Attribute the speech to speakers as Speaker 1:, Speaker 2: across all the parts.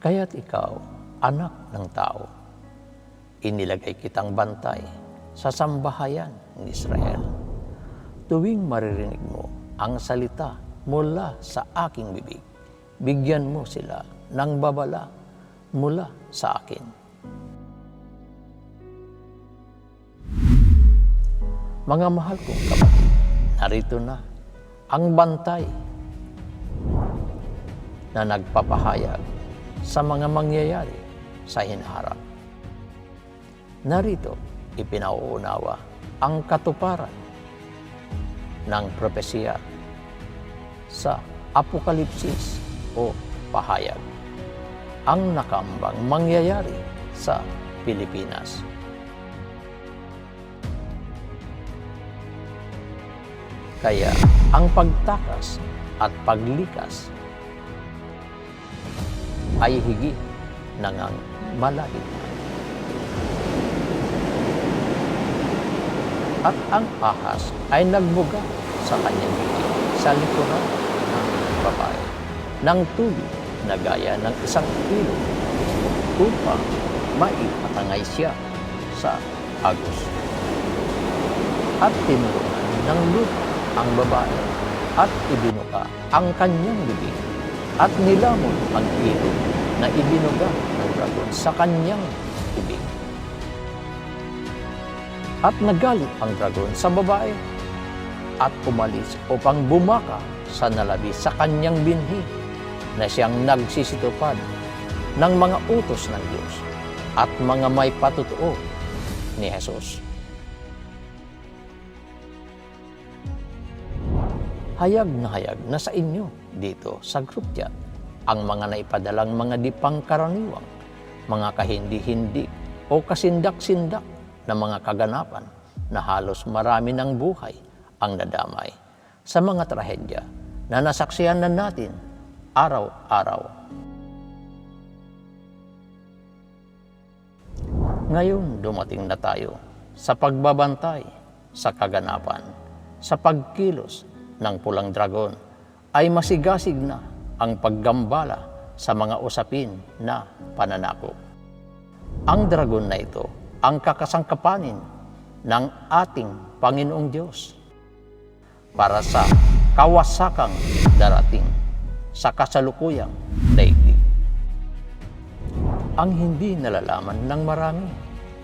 Speaker 1: Kaya't ikaw, anak ng tao, inilagay kitang bantay sa sambahayan ng Israel. Tuwing maririnig mo ang salita mula sa aking bibig, bigyan mo sila ng babala mula sa akin. Mga mahal kong kapatid, narito na ang bantay na nagpapahayag sa mga mangyayari sa hinaharap. Narito, ipinauunawa ang katuparan ng propesya sa Apokalipsis o pahayag, ang nakambang mangyayari sa Pilipinas. Kaya ang pagtakas at paglikas ay higit nangang malapit na. At ang ahas ay nagbuga sa kanyang bibig sa likuran ng babae ng tubig na gaya ng isang ilog upang maipatangay siya sa agos. At tinulungan ng lupa ang babae at ibinuka ang kanyang bibig at nilamon ang ilog na ibinuga ng dragon sa kanyang bibig. At nagalit ang dragon sa babae at umalis upang bumaka sa nalabi sa kanyang binhi na siyang nagsisitupad ng mga utos ng Diyos at mga may patutuo ni Jesus. Hayag na sa inyo dito sa group chat ang mga naipadalang mga di pangkaraniwang, mga kahindi-hindi o kasindak-sindak na mga kaganapan na halos marami ng buhay ang nadamay sa mga trahedya na nasaksihan na natin araw-araw. Ngayon dumating na tayo sa pagbabantay sa kaganapan, sa pagkilos ng pulang dragon ay masigasig na ang paggambala sa mga usapin na pananakop. Ang dragon na ito ang kakasangkapanin ng ating Panginoong Diyos para sa kawasakang darating sa kasalukuyang daigdig. Ang hindi nalalaman ng marami,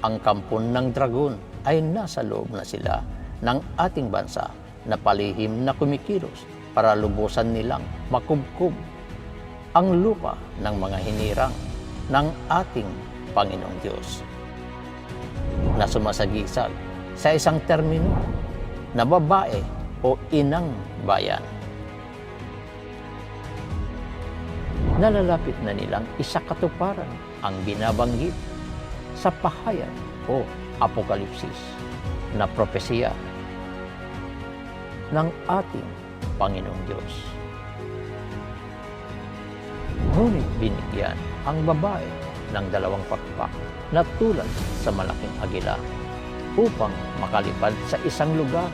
Speaker 1: ang kampon ng dragon ay nasa loob na sila ng ating bansa na palihim na kumikilos para lubusan nilang makubkob ang lupa ng mga hinirang ng ating Panginoong Diyos na sumasagisag sa isang termino na babae o inang bayan. Nalalapit na nilang isakatuparan ang binabanggit sa pahayag o Apokalipsis na propesya ng ating Panginoong Diyos. Ngunit binigyan ang babae ng dalawang pakpak na tulad sa malaking agila upang makalipad sa isang lugar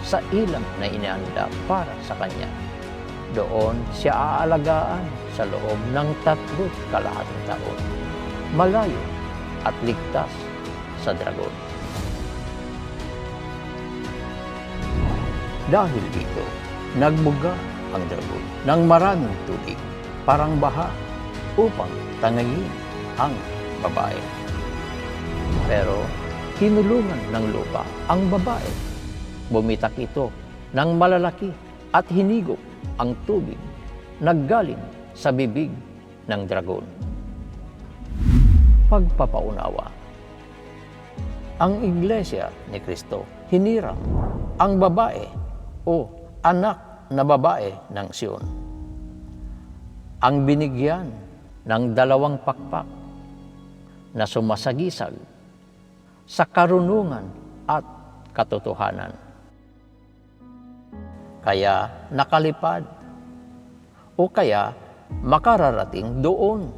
Speaker 1: sa ilang na inihanda para sa kanya. Doon siya aalagaan sa loob ng 3 kalahating taon, malayo at ligtas sa dragon. Dahil dito, nagbuga ang dragon ng maraming tubig, parang baha, upang tangayin ang babae. Pero tinulungan ng lupa ang babae. Bumitak ito ng malalaki at hinigop ang tubig na galing sa bibig ng dragon. Pagpapaunawa. Ang Iglesia ni Kristo hinirang ang babae o anak na babae ng Sion. Ang binigyan ng 2 pakpak na sumasagisag sa karunungan at katotohanan. Kaya nakalipad o kaya makararating doon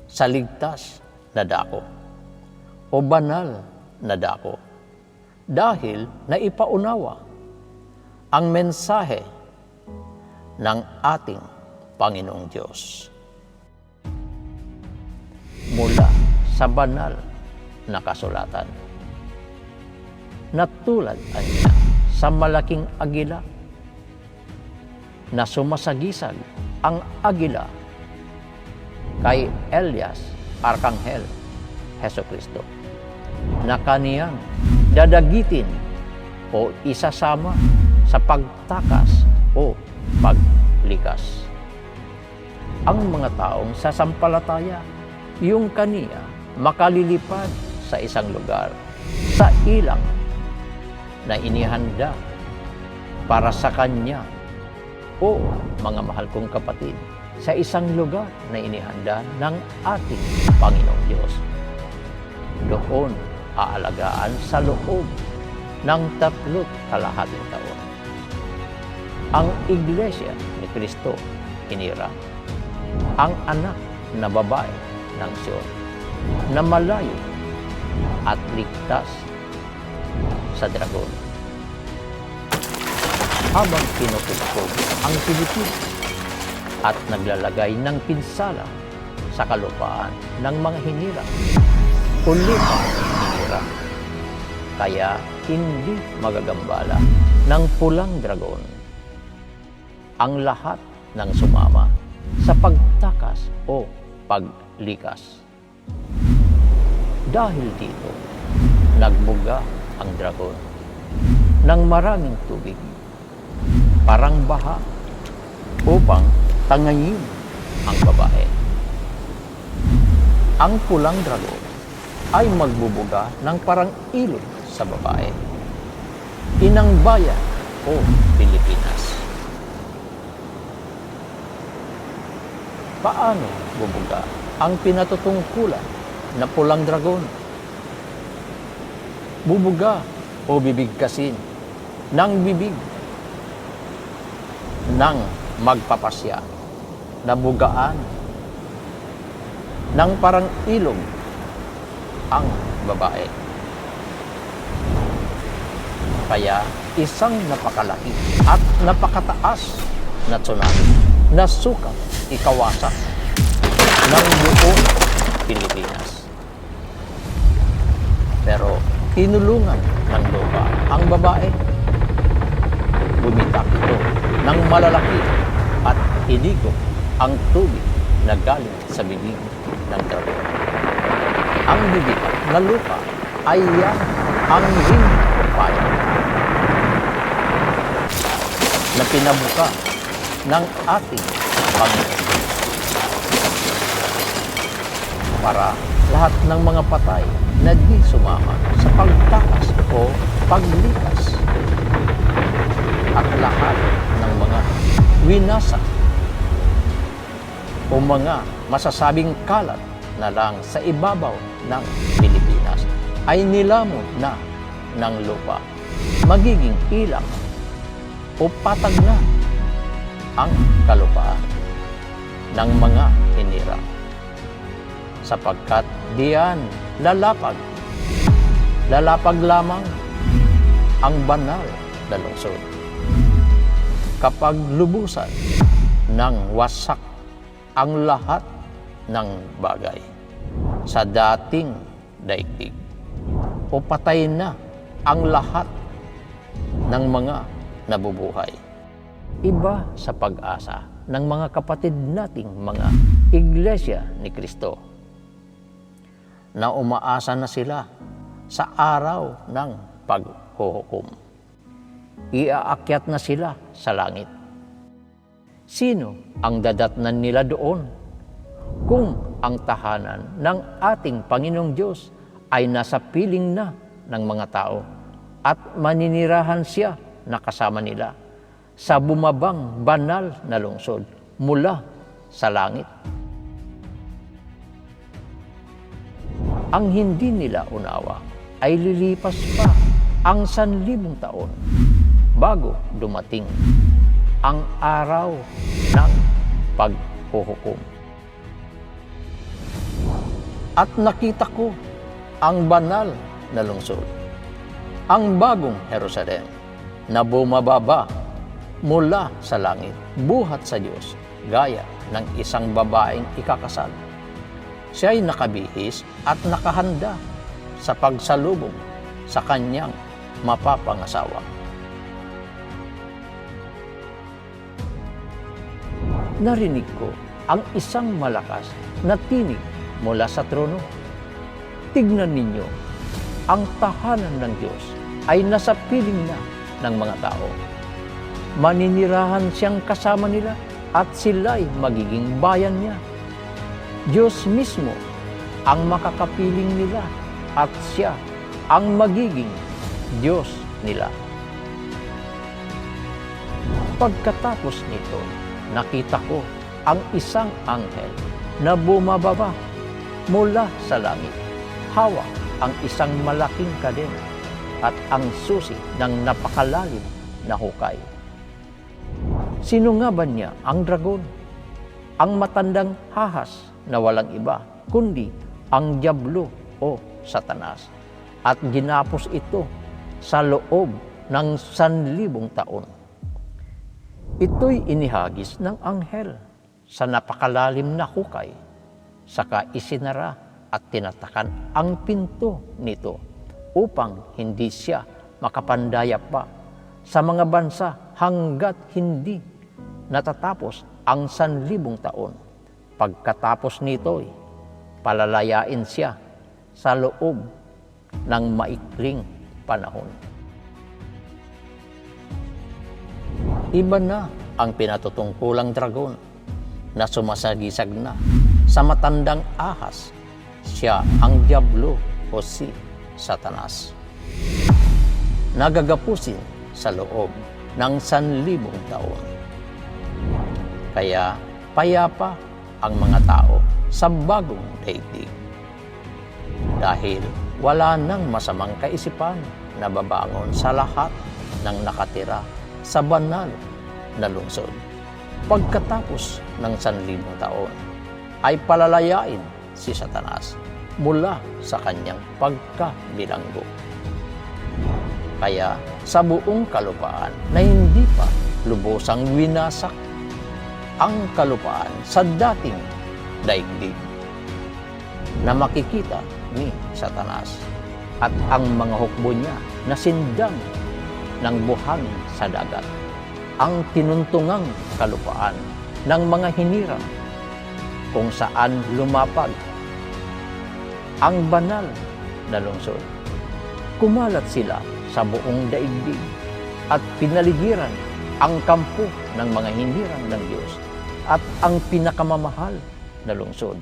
Speaker 1: sa ligtas na dako o banal na dako dahil naipaunawa ang mensahe ng ating Panginoong Diyos. mula sa banal na kasulatan. Natulad niya sa malaking agila na sumasagisag ang agila kay Elias, Arkanghel, Hesukristo, na kaniyang dadagitin o isasama sa pagtakas o paglikas. Ang mga taong sasampalataya, yung kaniya makalilipad sa isang lugar, sa ilang na inihanda para sa kanya. O mga mahal kong kapatid, sa isang lugar na inihanda ng ating Panginoong Diyos. Doon aalagaan sa loob ng 3.5 taon. Ang Iglesia ni Cristo hinirang, ang anak na babae ng Sion, na malayo at ligtas sa dragon. Habang pinupugpog ang Pilipinas at naglalagay ng pinsala sa kalupaan ng mga hinirang, ulipang hinirang, kaya hindi magagambala ng pulang dragon ang lahat ng sumama sa pagtakas o paglikas. Dahil dito, nagbuga ang dragon ng maraming tubig, parang baha, upang tangayin ang babae. Ang pulang dragon ay magbubuga ng parang ilog sa babae, inang bayan o Pilipinas. Paano bubuga ang pinatutungkulan na pulang dragon? Bubuga o bibigkasin ng bibig ng magpapasya na bugaan ng parang ilog ang babae. Kaya isang napakalaki at napakataas na tsunami na sukat ikawasak ng buong Pilipinas. Pero tinulungan ng lupa ang babae. Bumitak ito ng malalaki at hinigo ang tubig na galing sa bibig ng dragon. Ang bibig na lupa ay yan ang ring of fire na pinabuka ng ating Panginoon para lahat ng mga patay na di sumama sa pagtakas o paglikas at lahat ng mga winasak o mga masasabing kalat na lang sa ibabaw ng Pilipinas ay nilamon na ng lupa, magiging ilang o patag na ang kalupaan ng mga hinirang, sapagkat diyan lalapag lamang ang banal na lungsod. Kapag lubusan ng wasak ang lahat ng bagay sa dating daigdig o patay na ang lahat ng mga nabubuhay. Iba sa pag-asa ng mga kapatid nating mga Iglesia ni Cristo na umaasa na sila sa araw ng paghuhukom. Iaakyat na sila sa langit. Sino ang dadatnan nila doon kung ang tahanan ng ating Panginoong Diyos ay nasa piling na ng mga tao at maninirahan siya na kasama nila sa bumabang banal na lungsod mula sa langit? Ang hindi nila unawa ay lilipas pa ang 1,000 taon bago dumating ang araw ng paghuhukom. At nakita ko ang banal na lungsod, ang bagong Jerusalem na bumababa mula sa langit, buhat sa Diyos, gaya ng isang babaeng ikakasal. Siya'y nakabihis at nakahanda sa pagsalubong sa kanyang mapapangasawa. Narinig ko ang isang malakas na tinig mula sa trono. Tignan ninyo, ang tahanan ng Diyos ay nasa piling na ng mga tao. Maninirahan siyang kasama nila at sila'y magiging bayan niya. Diyos mismo ang makakapiling nila at siya ang magiging Diyos nila. Pagkatapos nito, nakita ko ang isang anghel na bumababa mula sa langit. Hawak ang isang malaking kadena at ang susi ng napakalalim na hukay. Sinungaban niya ang dragon, ang matandang ahas na walang iba kundi ang Diablo o Satanas, at ginapos ito sa loob ng 1,000 taon. Ito'y inihagis ng anghel sa napakalalim na hukay, saka isinara at tinatakan ang pinto nito upang hindi siya makapandaya pa sa mga bansa hanggat hindi natatapos ang 1,000 taon. Pagkatapos nito'y palalayain siya sa loob ng maikling panahon. Iba na ang pinatutungkulang dragon na sumasagisag na sa matandang ahas. Siya ang Diablo o si Satanas. Nagagapusin sa loob ng 1,000 taon. Kaya payapa ang mga tao sa bagong daigdig. Dahil wala nang masamang kaisipan na babangon sa lahat ng nakatira sa banal na lungsod. Pagkatapos ng 1,000 taon, ay palalayain si Satanas mula sa kanyang pagkabilanggo. Kaya sa buong kalupaan na hindi pa lubosang winasak ang kalupaan sa dating daigdig na makikita ni Satanas at ang mga hukbo niya na sindang ng buhangin sa dagat, ang tinuntungang kalupaan ng mga hinirang kung saan lumapag ang banal na lungsod. Kumalat sila sa buong daigdig at pinaligiran ang kampo ng mga hinirang ng Diyos at ang pinakamamahal na lungsod.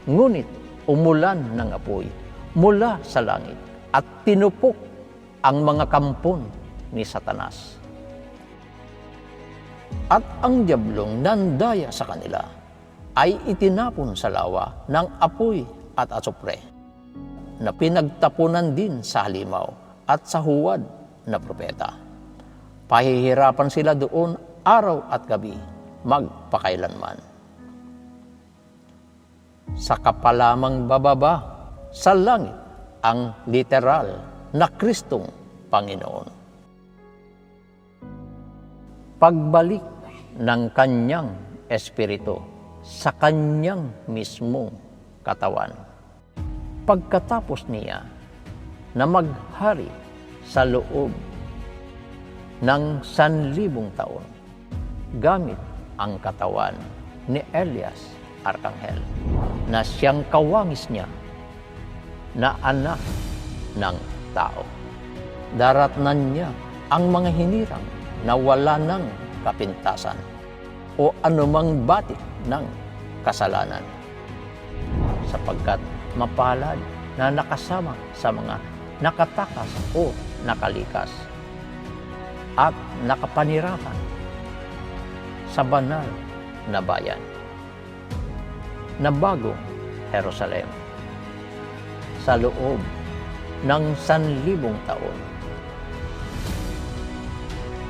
Speaker 1: Ngunit umulan ng apoy mula sa langit at tinupok ang mga kampon ni Satanas. At ang Diablong nandaya sa kanila ay itinapon sa lawa ng apoy at asupre na pinagtapunan din sa halimaw at sa huwad na propeta. Pahihirapan sila doon araw at gabi, magpakailanman. Sa kapalamang bababa sa langit ang literal na Kristong Panginoon. Pagbalik ng kanyang espiritu sa kanyang mismong katawan. Pagkatapos niya na maghari sa loob ng 1,000 taon, gamit ang katawan ni Elias Arkanghel na siyang kawangis niya na anak ng tao. Daratnan niya ang mga hinirang na wala ng kapintasan o anumang batik ng kasalanan, sapagkat mapalad na nakasama sa mga nakatakas o nakalikas at nakapanirahan sa banal na bayan na bagong Jerusalem sa loob ng 1,000 taon.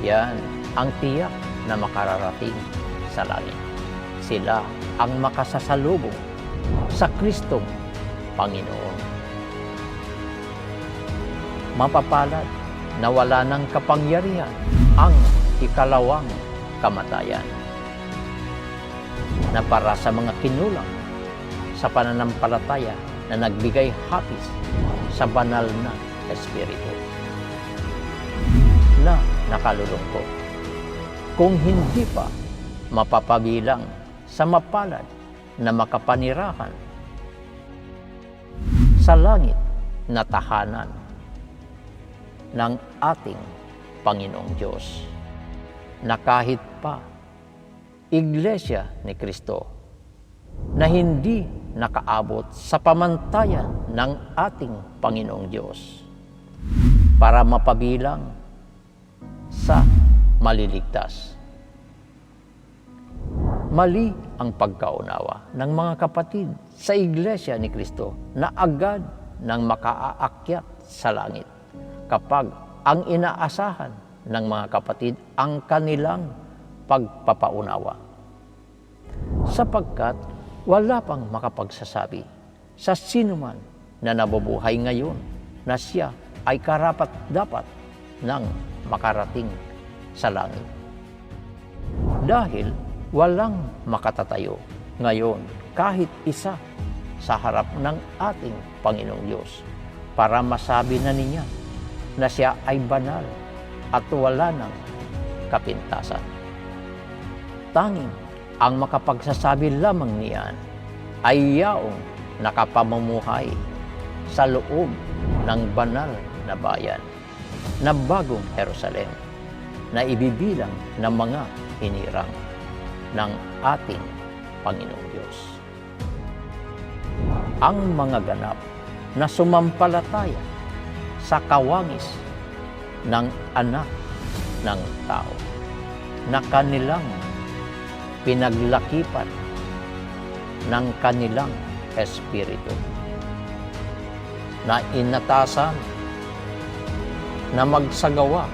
Speaker 1: Yan ang tiyak na makararating sa langit. Sila ang makasasalubong sa Kristong Panginoon. Mapapalad na wala ng kapangyarihan ang ikalawang kamatayan, na para sa mga kinulang sa pananampalataya na nagbigay hapis sa banal na Espiritu na nakalulungkot. Kung hindi pa mapapabilang sa mapalad na makapanirahan sa langit na tahanan ng ating Panginoong Diyos, na kahit pa Iglesia ni Kristo na hindi nakaabot sa pamantayan ng ating Panginoong Diyos para mapabilang sa maliligtas. Mali ang pagkaunawa ng mga kapatid sa Iglesia ni Kristo na agad nang makaaakyat sa langit kapag ang inaasahan ng mga kapatid ang kanilang pagpapaunawa. Sapagkat wala pang makapagsasabi sa sinuman na nabubuhay ngayon na siya ay karapat-dapat ng makarating sa langit. Dahil walang makatatayo ngayon kahit isa sa harap ng ating Panginoong Diyos para masabi na niya na siya ay banal at wala ng kapintasan. Tanging ang makapagsasabi lamang niyan ay yaong nakapamumuhay sa loob ng banal na bayan na bagong Jerusalem na ibibilang ng mga hinirang ng ating Panginoong Diyos. Ang mga ganap na sumampalataya sa kawangis ng anak ng tao na kanilang pinaglakipan ng kanilang espiritu na inatasan na magsagawa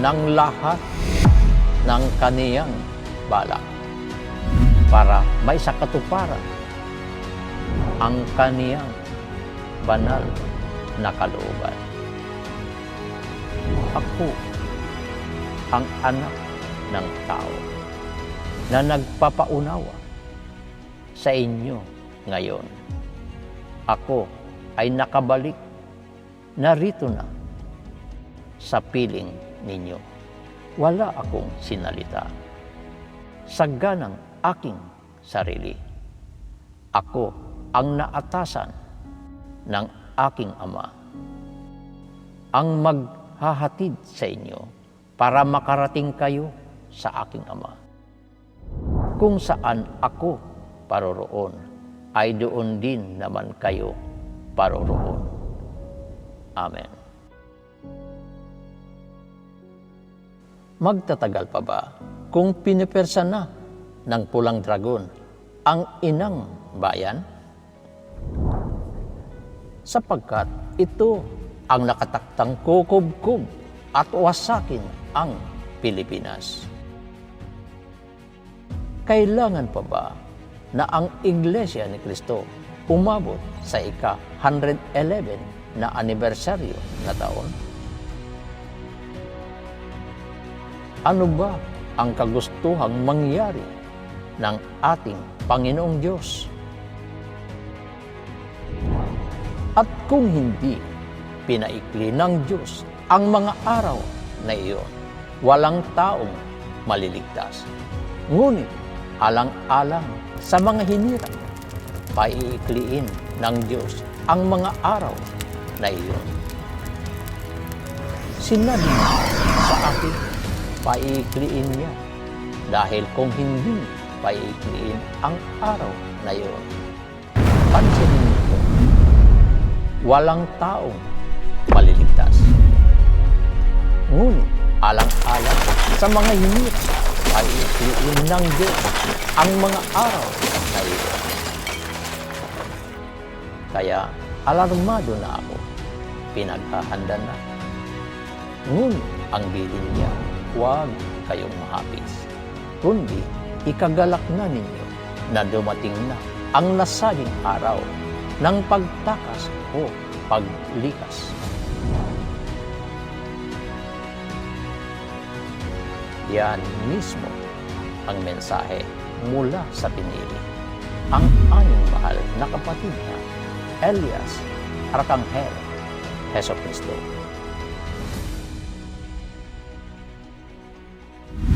Speaker 1: ng lahat ng kaniyang balak para may sakatuparan ang kaniyang banal na kalooban. Ako ang anak ng tao na nagpapaunawa sa inyo ngayon. Ako ay nakabalik na rito na sa piling ninyo. Wala akong sinalita sa ganang aking sarili. Ako ang naatasan ng aking Ama, ang maghahatid sa inyo para makarating kayo sa aking Ama. Kung saan ako paroroon, ay doon din naman kayo paroroon. Amen. Magtatagal pa ba kung pinipersa na ng pulang dragon ang inang bayan? Sapagkat ito ang nakataktang kukubkub at wasakin ang Pilipinas. Kailangan pa ba na ang Iglesia ni Kristo umabot sa ika-111 na anibersaryo na taon? Ano ba ang kagustuhang mangyari ng ating Panginoong Diyos? At kung hindi pinaikli ng Diyos ang mga araw na iyon, walang taong maliligtas. Ngunit alang-alang sa mga hinirang, paiikliin ng Diyos ang mga araw na iyon. Sinabi niya sa akin, paiikliin niya, dahil kung hindi paiikliin ang araw na iyon, pansinin niyo po, walang taong maliligtas. Ngunit alang-alang sa mga hinirang, paiikliin ng Diyos ang mga araw na iyon. Kaya alarmado na ako, pinaghahanda na. Ngunit ang bilin niya, huwag kayong mahapis, kundi ikagalak na ninyo na dumating na ang nasabing araw ng pagtakas o paglikas. Yan mismo ang mensahe mula sa pinili ang aming mahal na kapatid na Elias Arcangel Heso Kristo.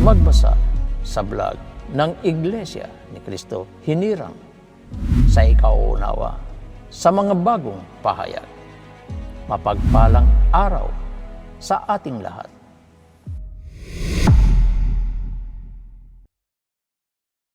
Speaker 1: Magbasa sa blog ng Iglesia ni Cristo Hinirang sa ikauunawa sa mga bagong pahayag. Mapagpalang araw sa ating lahat.